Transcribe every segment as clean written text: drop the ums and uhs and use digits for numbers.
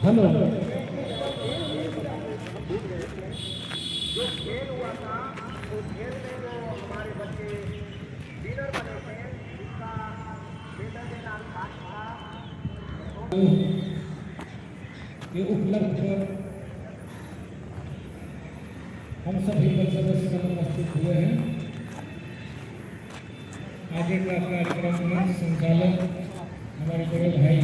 Hello जो खेल हुआ था उस खेल में जो हमारे बच्चे विनर बने थे उसका मेडल देना खास था ये उपलब्ध हम सभी सदस्य उपस्थित हुए हैं। आगे का कार्यक्रम में संचालक हमारे बड़े भाई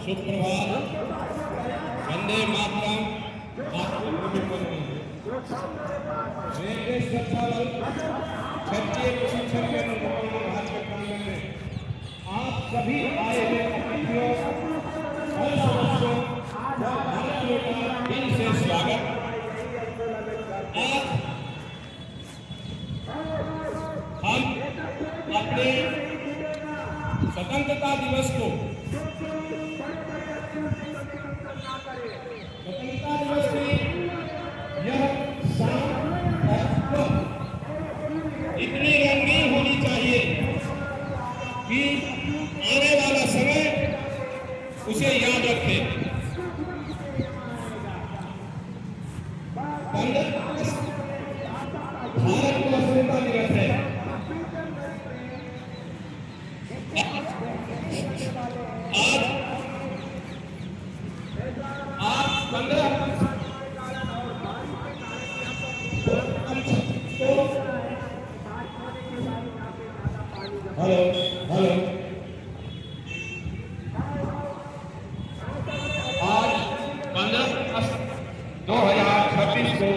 सुप्रभात, वंदे मातरम। रेलवे संचालक क्षेत्रीय प्रशिक्षण केंद्र में आप सभी आए हुए अतिथियों और सदस्यों का भारतीयों का दिल से स्वागत। आज हम अपने स्वतंत्रता दिवस को स्वतंत्रता दिवस की यह शाम इतनी रंगीन होनी चाहिए कि आने वाला समय उसे याद रखे। 15 अगस्त भारत को स्वतंत्रता दिवस है। आज 15 हेलो हेलो आज 15 अगस्त 2026 को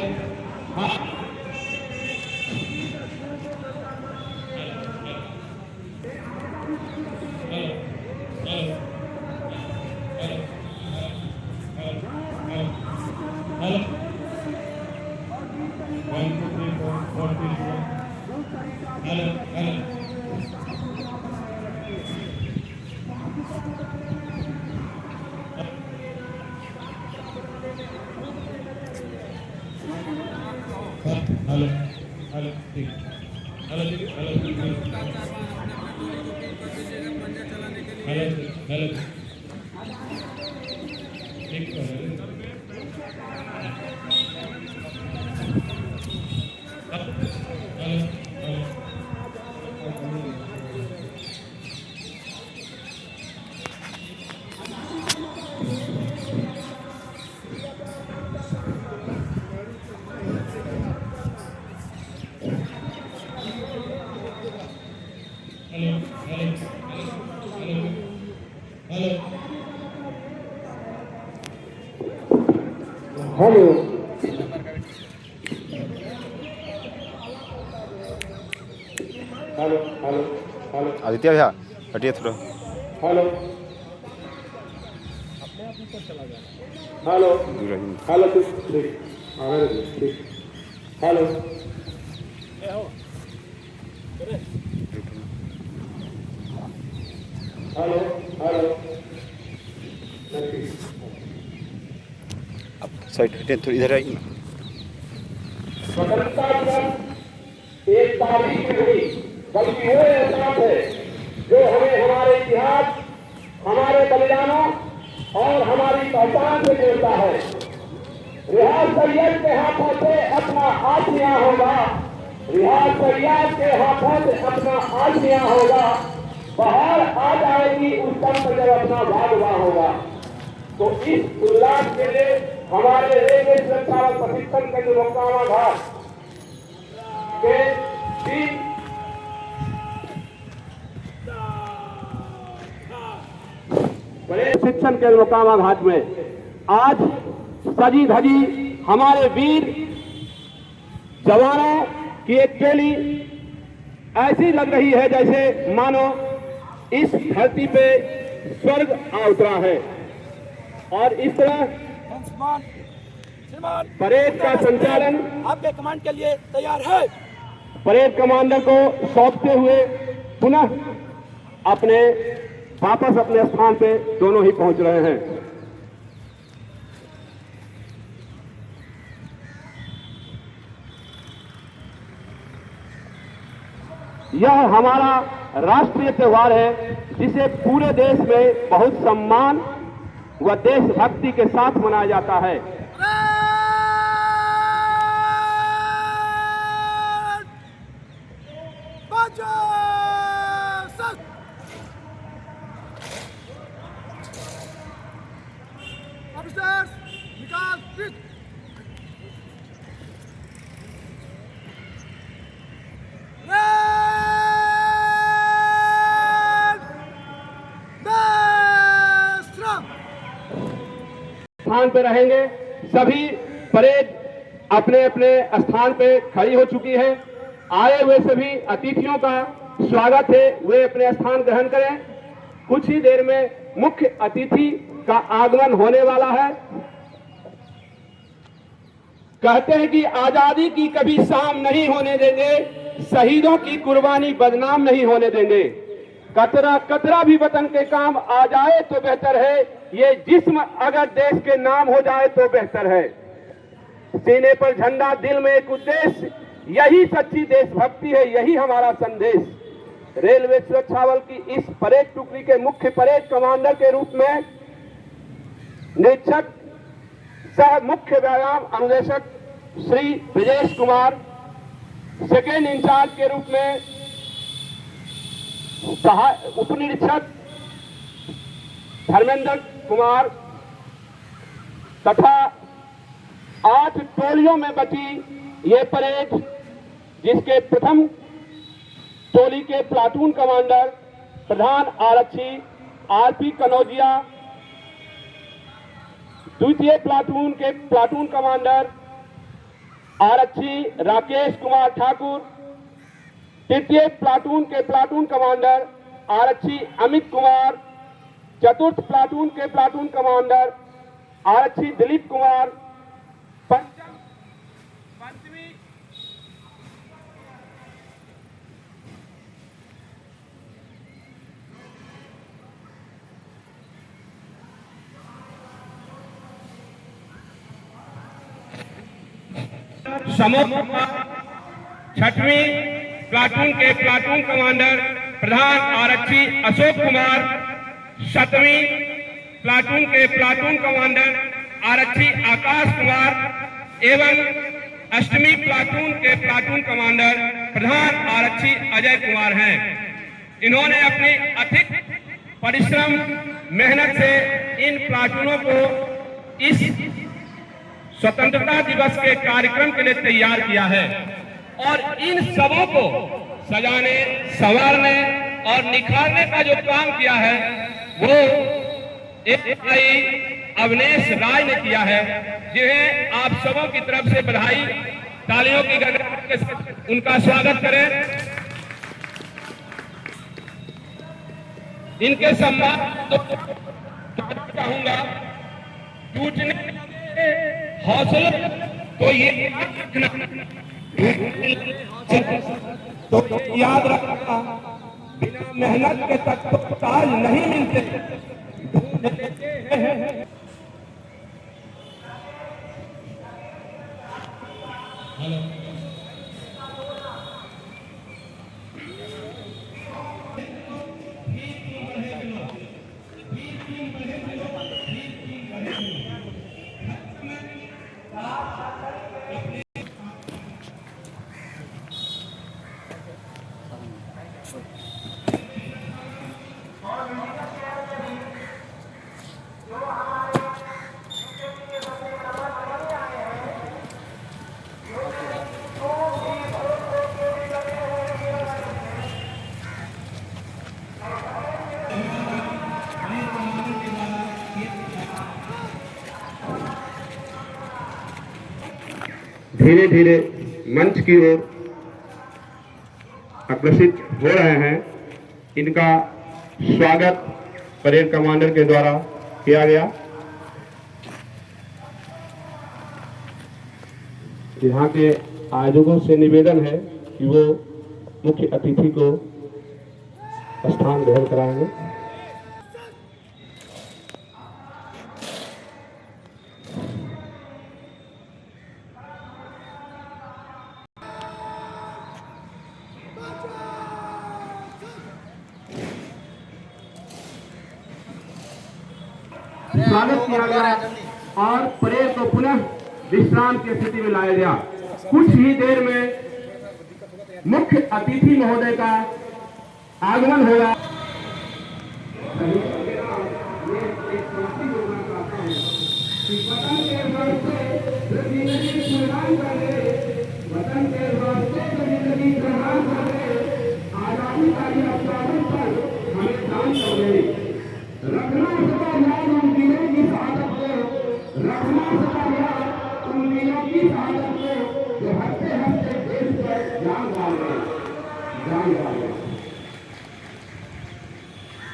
हेलो हेलो ठीक हेलो हेलो हेलो हेलो ठीक तो है hello hello hello hello Aditya भैया हटिए थोड़ा। हेलो हेलो हेलो ठीक ठीक हेलो हेलो हेलो आप साइड हटिए थोड़ी इधर आइए ना। स्वतंत्रता दिवस एक तारीख नहीं बल्कि वो एहसास है जो हमें हमारे इतिहास, हमारे बलिदानों और हमारी पहचान से जोड़ता है। रियाज सैयद के हाथों से अपना आशिया होगा, रियाज सैयद के हाथों से अपना आशिया होगा, बाहर आ जाएगी उस समय पर जब अपना भाग हुआ होगा। तो इस उल्लास के लिए हमारे रेलवे सुरक्षा और प्रशिक्षण केंद्र मोकामा घाट के टीम बड़े शिक्षण केंद्र मोकामा घाट में आज सजी धजी हमारे वीर जवानों की एक टोली ऐसी लग रही है जैसे मानो इस धरती पे स्वर्ग आ उतरा है। और इस तरह परेड का संचालन आपके कमांड के लिए तैयार है। परेड कमांडर को सौंपते हुए पुनः वापस अपने स्थान पे दोनों ही पहुंच रहे हैं। यह हमारा राष्ट्रीय त्योहार है जिसे पूरे देश में बहुत सम्मान व देशभक्ति के साथ मनाया जाता है। स्थान पे रहेंगे। सभी परेड अपने अपने स्थान पे खड़ी हो चुकी है। आए हुए सभी अतिथियों का स्वागत है, वे अपने स्थान ग्रहण करें। कुछ ही देर में मुख्य अतिथि का आगमन होने वाला है। कहते हैं कि आजादी की कभी शाम नहीं होने देंगे, शहीदों की कुर्बानी बदनाम नहीं होने देंगे। कतरा कतरा भी वतन के काम आ जाए तो बेहतर है, ये जिस्म अगर देश के नाम हो जाए तो बेहतर है। सीने पर झंडा, दिल में एक उद्देश्य, यही सच्ची देशभक्ति है, यही हमारा संदेश। रेलवे सुरक्षा बल की इस परेड टुकड़ी के मुख्य परेड कमांडर के रूप में निरीक्षक सह मुख्य व्यायाम अनुदेशक श्री ब्रजेश कुमार, सेकेंड इंचार्ज के रूप में उप निरीक्षक धर्मेंद्र कुमार तथा 8 टोलियों में बची ये परेड, जिसके प्रथम टोली के प्लाटून कमांडर प्रधान आरक्षी आरपी कनौजिया, द्वितीय प्लाटून के प्लाटून कमांडर आरक्षी राकेश कुमार ठाकुर, तृतीय प्लाटून के प्लाटून कमांडर आरक्षी अमित कुमार, चतुर्थ प्लाटून के प्लाटून कमांडर आरक्षी दिलीप कुमार, पंचमी छठवीं प्लाटून के प्लाटून कमांडर प्रधान आरक्षी अशोक कुमार, 7वीं प्लाटून के प्लाटून कमांडर आरक्षी आकाश कुमार एवं 8वीं प्लाटून के प्लाटून कमांडर प्रधान आरक्षी अजय कुमार हैं। इन्होंने अपनी अधिक परिश्रम मेहनत से इन प्लाटूनों को इस स्वतंत्रता दिवस के कार्यक्रम के लिए तैयार किया है और इन सबों को सजाने, संवारने और निखारने का जो काम किया है वो एएसआई अवनेश राय ने किया है, जिन्हें आप सबों की तरफ से बधाई, तालियों की गड़गड़ाहट के साथ उनका स्वागत करें। इनके सम्मान तो चाहूंगा, टूटने हौसला तो ये तो याद रखना, बिना मेहनत के तक तो ताज नहीं मिलते। धीरे धीरे मंच की ओर अग्रसित हो रहे हैं। इनका स्वागत परेड कमांडर के द्वारा किया गया। यहाँ के आयोजकों से निवेदन है कि वो मुख्य अतिथि को स्थान ग्रहण कराएंगे। स्वागत किया गया और परेड को पुनः विश्राम की स्थिति में लाया गया। कुछ ही देर में मुख्य अतिथि महोदय का आगमन होगा।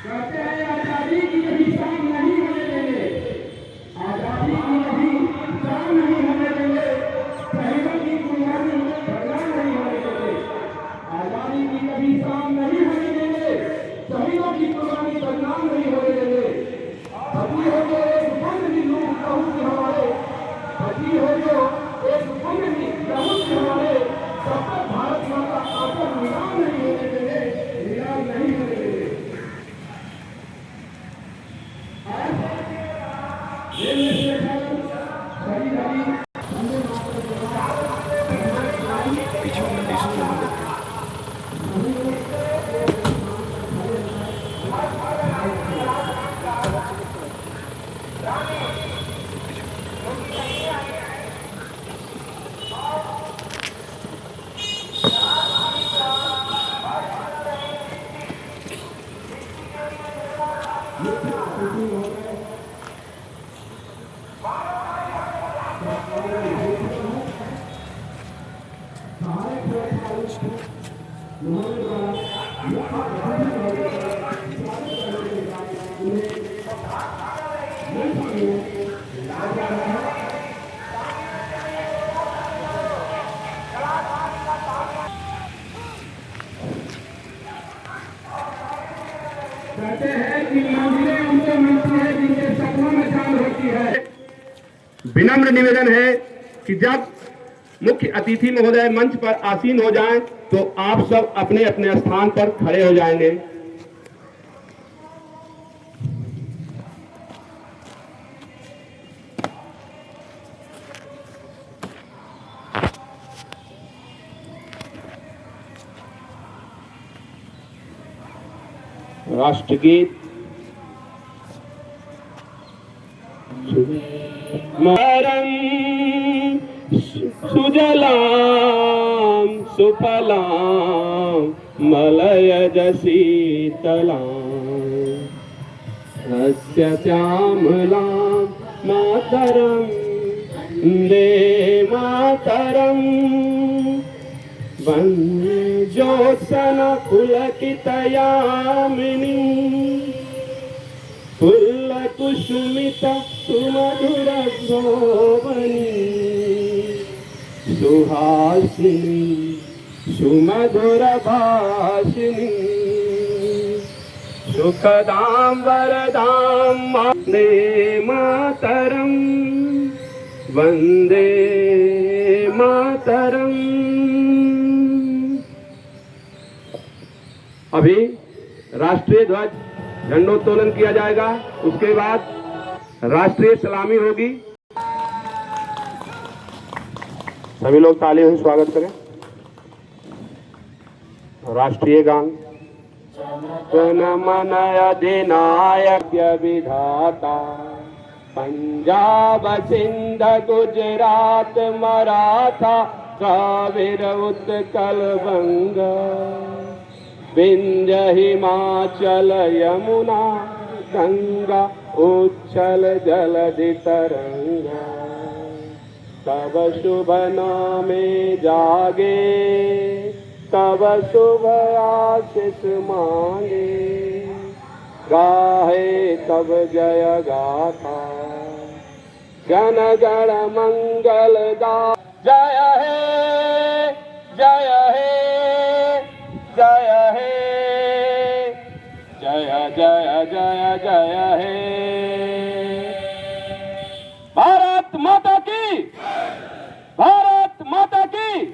कहते हैं आजादी की कभी शान नहीं होने देंगे, आजादी की कभी शान नहीं होने देंगे, शहीदों की कुर्बानी बर्बाद नहीं होने देंगे, आजादी की कभी शान नहीं होने देंगे, शहीदों की कुर्बानी बदनाम नहीं होने देंगे। बची हो जो एक बंद भी लोग कहूँ के हमारे, बची हो जो एक बंद भी कहूँ के हमारे, तब तक भारत माता आकर नीलाम नहीं होने देंगे, नीलाम नहीं होने देंगे। कहते हैं कि मंजिलें उनसे मिलती है जिनके सपनों में चांद होती है। विनम्र निवेदन है कि जब मुख्य अतिथि महोदय मंच पर आसीन हो जाएं तो आप सब अपने अपने स्थान पर खड़े हो जाएंगे। राष्ट्रगीत मरम सुजलाम सुफलाम मलयज शीतलाम सस्य श्यामलाम मातरम वन्दे मातरम ज्योत्सना पुलकितयामिनी पुल्लकुसुमिता सुमधुर शोभनी सुहासिनी सुमधुर भाषिनी सुखदां वरदां वन्दे मातरम वन्दे मातरम। अभी राष्ट्रीय ध्वज झंडोत्तोलन किया जाएगा, उसके बाद राष्ट्रीय सलामी होगी। सभी लोग तालियों से स्वागत करें। राष्ट्रीय गान जनमन अधिनायक विधाता पंजाब सिंध गुजरात मराठा कावेर उत्कल बंगा विंध्य हिमाचल यमुना गंगा उच्छल जलधि तरंगा तब शुभ नामे जागे तब शुभ आशीष मांगे गाहे तब जय गाथा जन गण मंगल दा जय हे जय हे जय हे जय जय जय जय हे। भारत माता की, भारत माता की,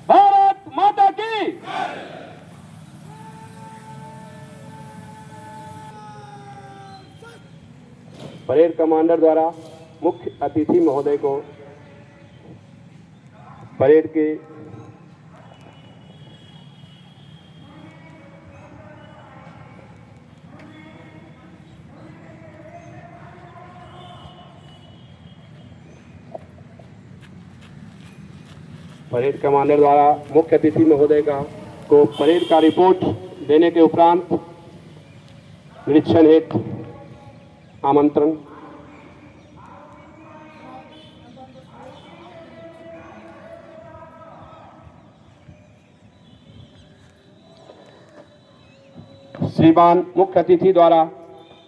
भारत माता की। परेड कमांडर द्वारा मुख्य अतिथि महोदय को परेड के परेड कमांडर द्वारा मुख्य अतिथि महोदय को परेड का रिपोर्ट देने के उपरांत निरीक्षण हेतु आमंत्रण। श्रीमान मुख्य अतिथि द्वारा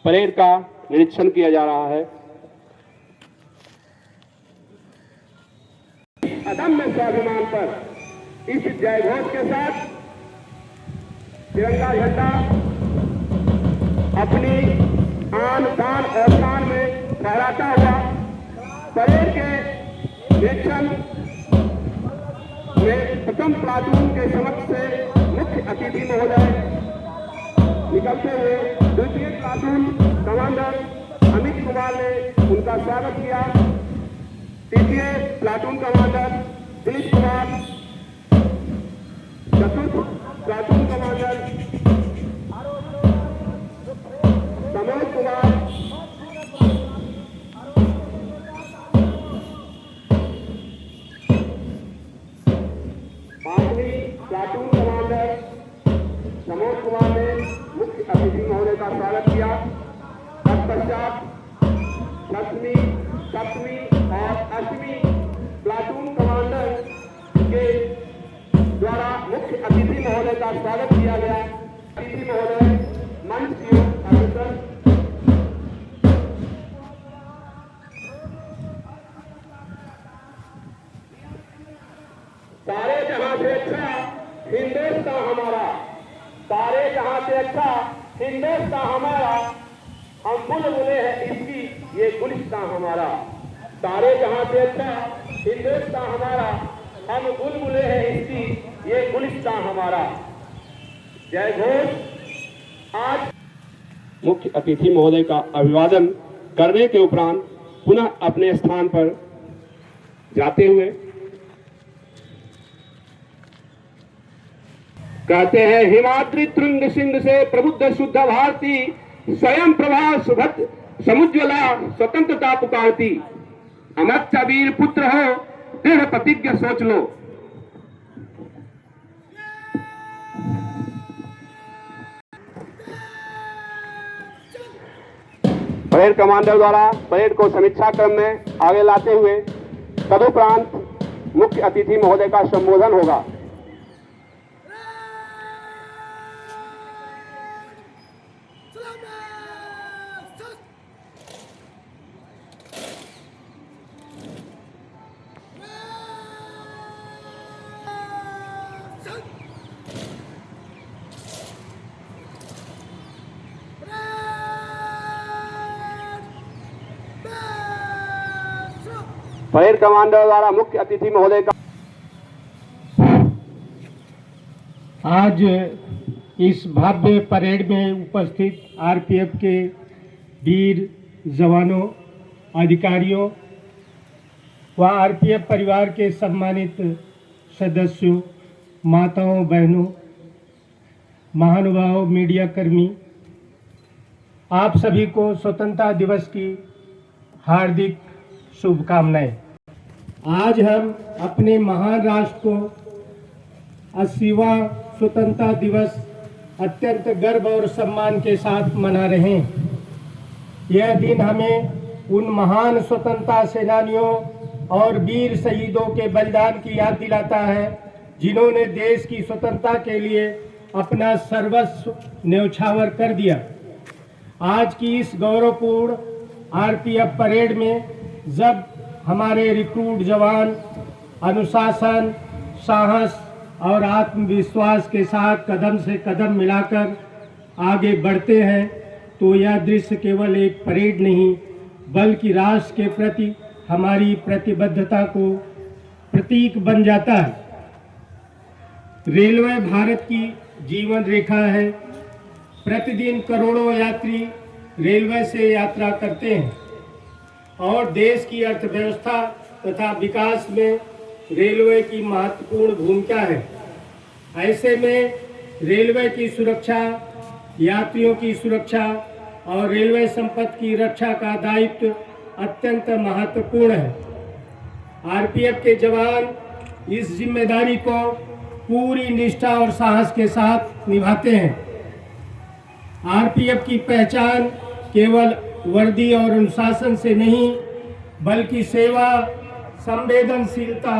परेड का निरीक्षण किया जा रहा है। अदम्य स्वाभिमान पर इस जयघोष के साथ तिरंगा झंडा अपनी आन बान और शान में फहराता हुआ परेड के निरीक्षण में प्रथम प्लाटून के समक्ष से मुख्य अतिथि महोदय निकलते हुए द्वितीय प्लाटून कमांडर अमित कुमार ने उनका स्वागत किया। तृतीय प्लाटून कमांडर दिलीप कुमार, चतुर्थ प्लाटून कमांडर समोज कुमार, पांचवी प्लाटून कमांडर समोज कुमार ने मुख्य अतिथि महोदय का स्वागत किया। तत्पश्चात छठवीं, सप्तवीं और अष्टवीं प्लाटून कमांडर के द्वारा मुख्य अतिथि महोदय का स्वागत किया गया। अतिथि महोदय मंच की ओर अग्रसर। सारे जहां से अच्छा हिंदुस्तान हमारा, सारे जहां से अच्छा हिंदुस्तान हमारा, हम बुलबुले हैं इसकी ये गुलिस्तान हमारा। सारे जहां से अच्छा हिंदुस्तान हमारा, हम बुलबुले हैं इसकी ये गुलिस्तान हमारा। जय घोष। आज मुख्य अतिथि महोदय का अभिवादन करने के उपरांत पुनः अपने स्थान पर जाते हुए कहते हैं, हिमाद्रि तृंग सिंध से प्रबुद्ध शुद्ध भारती, स्वयं प्रभा सुभद्र समुज्ज्वला स्वतंत्रता पुकारती। अमर वीर पुत्र हो, दृढ़ प्रतिज्ञा सोच लो। परेड कमांडर द्वारा परेड को समीक्षा क्रम में आगे लाते हुए तदुपरांत मुख्य अतिथि महोदय का संबोधन होगा। परेड कमांडर द्वारा मुख्य अतिथि महोदय का आज इस भव्य परेड में उपस्थित आरपीएफ के वीर जवानों, अधिकारियों व आरपीएफ परिवार के सम्मानित सदस्यों, माताओं, बहनों, महानुभाव, मीडिया कर्मी, आप सभी को स्वतंत्रता दिवस की हार्दिक शुभकामनाएं। आज हम अपने महान राष्ट्र को 80वां स्वतंत्रता दिवस अत्यंत गर्व और सम्मान के साथ मना रहे हैं। यह दिन हमें उन महान स्वतंत्रता सेनानियों और वीर शहीदों के बलिदान की याद दिलाता है, जिन्होंने देश की स्वतंत्रता के लिए अपना सर्वस्व न्यौछावर कर दिया। आज की इस गौरवपूर्ण आरपीएफ परेड में जब हमारे रिक्रूट जवान अनुशासन, साहस और आत्मविश्वास के साथ कदम से कदम मिलाकर आगे बढ़ते हैं तो यह दृश्य केवल एक परेड नहीं बल्कि राष्ट्र के प्रति हमारी प्रतिबद्धता को प्रतीक बन जाता है। रेलवे भारत की जीवन रेखा है। प्रतिदिन करोड़ों यात्री रेलवे से यात्रा करते हैं और देश की अर्थव्यवस्था तथा विकास में रेलवे की महत्वपूर्ण भूमिका है। ऐसे में रेलवे की सुरक्षा, यात्रियों की सुरक्षा और रेलवे संपत्ति की रक्षा का दायित्व अत्यंत महत्वपूर्ण है। आरपीएफ के जवान इस जिम्मेदारी को पूरी निष्ठा और साहस के साथ निभाते हैं। आरपीएफ की पहचान केवल वर्दी और अनुशासन से नहीं बल्कि सेवा, संवेदनशीलता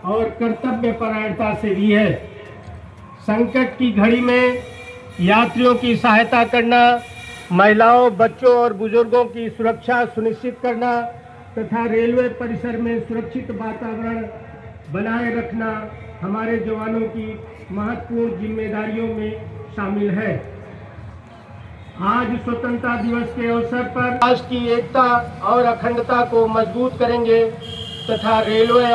और कर्तव्यपरायणता से भी है। संकट की घड़ी में यात्रियों की सहायता करना, महिलाओं, बच्चों और बुजुर्गों की सुरक्षा सुनिश्चित करना तथा रेलवे परिसर में सुरक्षित वातावरण बनाए रखना हमारे जवानों की महत्वपूर्ण जिम्मेदारियों में शामिल है। आज स्वतंत्रता दिवस के अवसर पर राष्ट्र की एकता और अखंडता को मजबूत करेंगे तथा रेलवे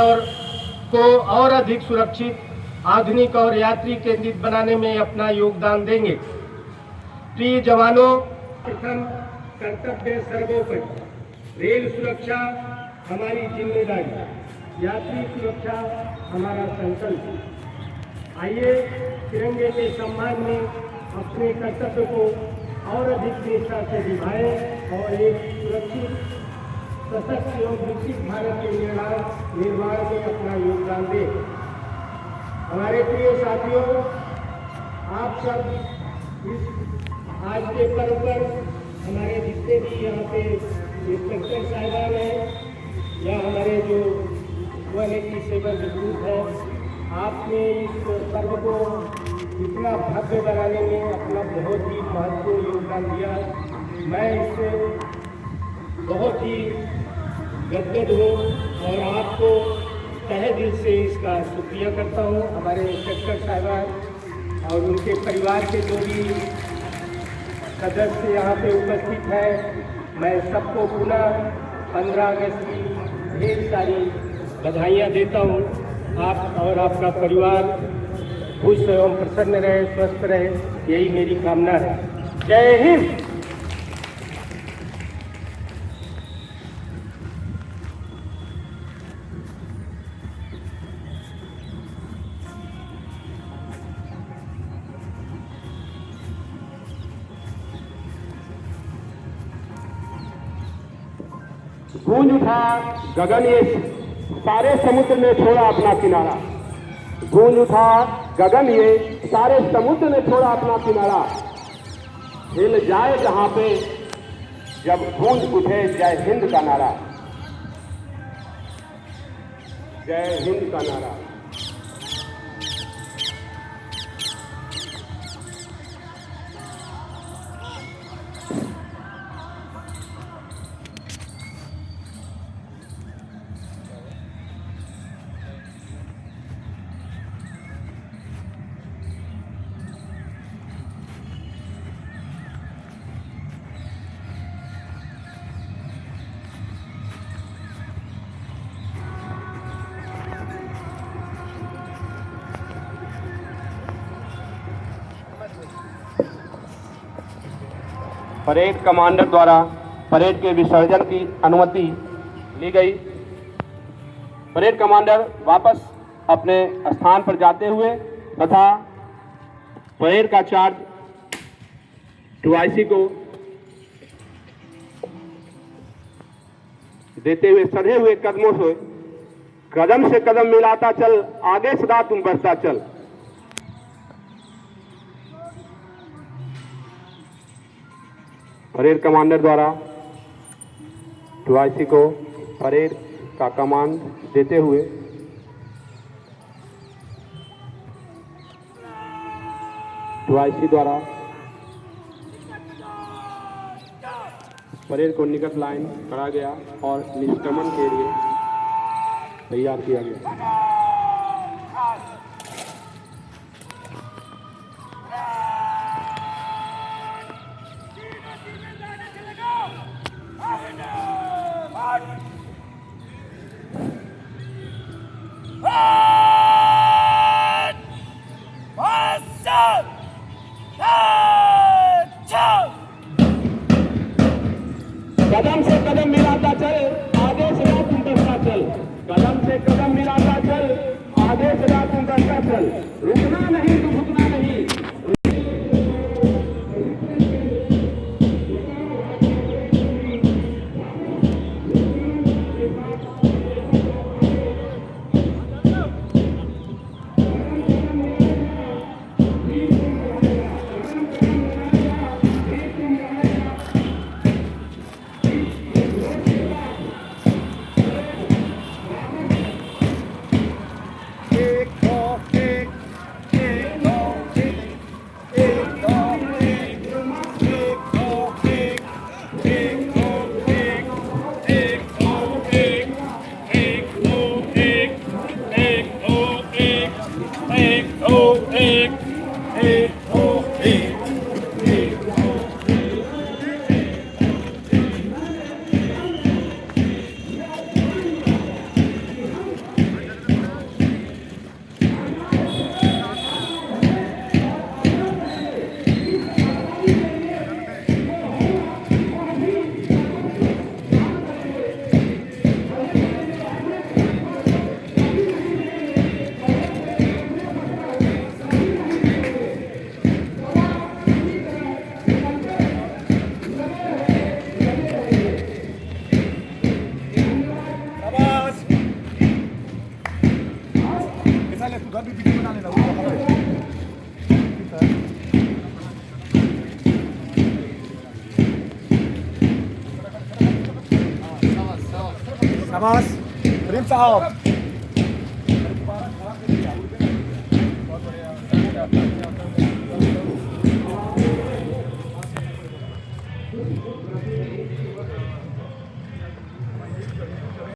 को और अधिक सुरक्षित, आधुनिक और यात्री केंद्रित बनाने में अपना योगदान देंगे। प्रिय जवानों, प्रथम कर्तव्य सर्वोपरि। रेल सुरक्षा हमारी जिम्मेदारी, यात्री सुरक्षा हमारा संकल्प। आइए तिरंगे के सम्मान में अपने कर्तव्य को और अधिक निष्ठा से निभाएं और एक सुरक्षित, सशक्त एवं विकसित भारत के निर्माण में अपना योगदान दें। हमारे प्रिय साथियों, आप सब इस आज के पर्व पर हमारे जितने भी यहाँ पे इंस्पेक्टर साहिबान हैं या हमारे जो 187 रिक्रूट है, आपने इस पर्व को इतना भव्य बनाने में अपना बहुत ही महत्वपूर्ण योगदान दिया। मैं इससे बहुत ही गदगद हूँ और आपको तहे दिल से इसका शुक्रिया करता हूँ। हमारे इंस्पेक्टर साहिबान और उनके परिवार के जो भी सदस्य यहाँ पे उपस्थित हैं, मैं सबको पुनः 15 अगस्त की ढेर सारी बधाइयाँ देता हूँ। आप और आपका परिवार खुश एवं प्रसन्न रहे, स्वस्थ रहे, यही मेरी कामना है। जय हिंद। गूंज उठा गगन ये सारे समुद्र ने छोड़ा अपना किनारा। गूंज उठा गगन ये सारे समुद्र ने छोड़ा अपना किनारा। हिल जाए जहां पे जब गूंज उठे जय हिंद का नारा। जय हिंद का नारा। परेड कमांडर द्वारा परेड के विसर्जन की अनुमति ली गई। परेड कमांडर वापस अपने स्थान पर जाते हुए तथा परेड का चार्ज टूआईसी को देते हुए सधे हुए कदमों से कदम से कदम मिलाता चल, आगे सदा तुम बढ़ता चल। परेड कमांडर द्वारा टूआईसी को परेड का कमांड देते हुए टूआईसी द्वारा परेड को निकट लाइन करा गया और निष्क्रमण के लिए तैयार किया गया। कदम से कदम मिलाता चल, आगे से रात तुम बढ़ता चल। कदम से कदम मिलाता चल, आगे से रात तुम बढ़ता चल। रुकना नहीं, तू रुकना नहीं। शाबाश प्रेम साहब।